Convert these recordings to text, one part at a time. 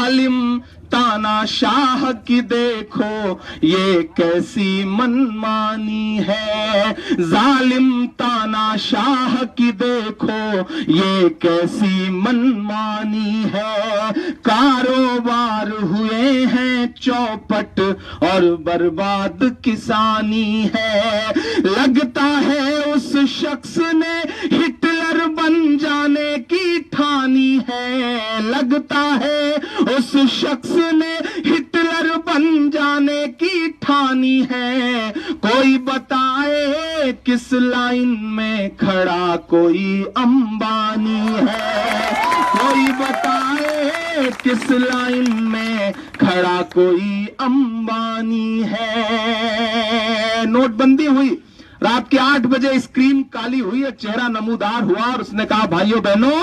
जालिम तानाशाह की देखो ये कैसी मनमानी है, जालिम तानाशाह की देखो ये कैसी मनमानी है। कारोबार हुए हैं चौपट और बर्बाद किसानी है। लगता है उस शख्स ने हिटलर बन जाने की ठानी है, लगता है उस शख्स ने हिटलर बन जाने की ठानी है। कोई बताए किस लाइन में खड़ा कोई अंबानी है, कोई बताए किस लाइन में खड़ा कोई अंबानी है। नोटबंदी हुई, रात के 8 बजे स्क्रीन काली हुई, चेहरा नमूदार हुआ और उसने कहा भाइयों बहनों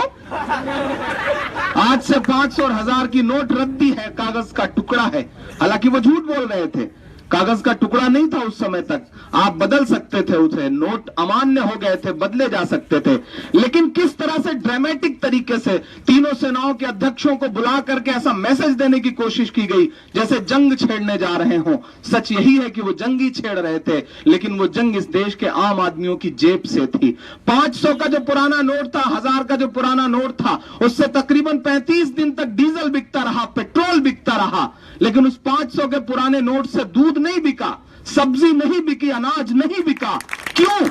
आज से 500 और 1000 की नोट रद्दी है, कागज का टुकड़ा है। हालांकि वो झूठ बोल रहे थे, कागज का टुकड़ा नहीं था उस समय तक, आप बदल सकते थे उसे, नोट अमान्य हो गए थे, बदले जा सकते थे। लेकिन किस तरह से ड्रामेटिक तरीके से तीनों सेनाओं के अध्यक्षों को बुला करके ऐसा मैसेज देने की कोशिश की गई जैसे जंग छेड़ने जा रहे हों। सच यही है कि वो जंग ही छेड़ रहे थे, लेकिन वो जंग इस देश के आम आदमियों की जेब से थी। 500 का जो पुराना नोट था, 1000 का जो पुराना नोट था, उससे तकरीबन 35 दिन तक डीजल बिकता रहा, पेट्रोल बिकता रहा। लेकिन उस 500 के पुराने नोट से दूध नहीं बिका, सब्जी नहीं बिकी, अनाज नहीं बिका। क्यों?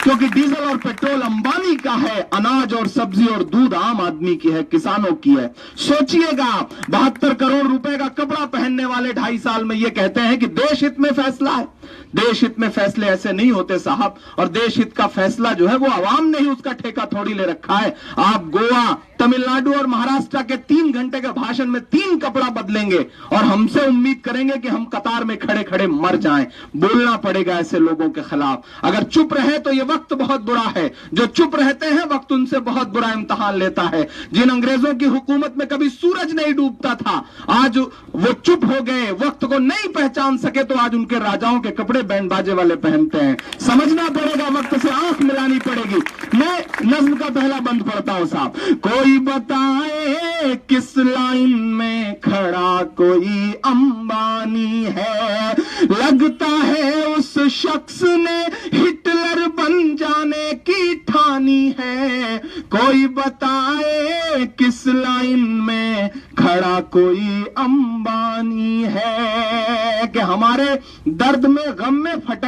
क्योंकि डीजल और पेट्रोल अंबानी का है, अनाज और सब्जी और दूध आम आदमी की है, किसानों की है। सोचिएगा, 72 करोड़ रुपए का कपड़ा पहनने वाले 2.5 साल में ये कहते हैं कि देश हित में फैसला है। देश हित में फैसले ऐसे नहीं होते साहब, और देश हित का फैसला जो है वो आवाम ने ही उसका ठेका थोड़ी ले रखा है। आप गोवा, तमिलनाडु और महाराष्ट्र के 3 घंटे के भाषण में 3 कपड़ा बदलेंगे और हमसे उम्मीद करेंगे कि हम कतार में खड़े खड़े मर जाएं। बोलना पड़ेगा ऐसे लोगों के खिलाफ। अगर चुप रहे तो ये वक्त बहुत बुरा है, जो चुप रहते हैं वक्त उनसे बहुत बुरा इम्तिहान लेता है। जिन अंग्रेजों की हुकूमत में कभी सूरज नहीं डूबता था, आज वो चुप हो गए, वक्त को नहीं पहचान सके, तो आज उनके राजाओं के कपड़े बैंड बाजे वाले पहनते हैं। समझना पड़ेगा, वक्त से आंख मिलानी पड़ेगी। मैं नज्म का पहला बंद पढ़ता हूं साहब। कोई बताए किस लाइन में खड़ा कोई अंबानी है, लगता है उस शख्स ने हिटलर बन जाने की ठानी है। कोई बताए किस लाइन में खड़ा कोई अंबानी है, कि हमारे दर्द में गम में फटक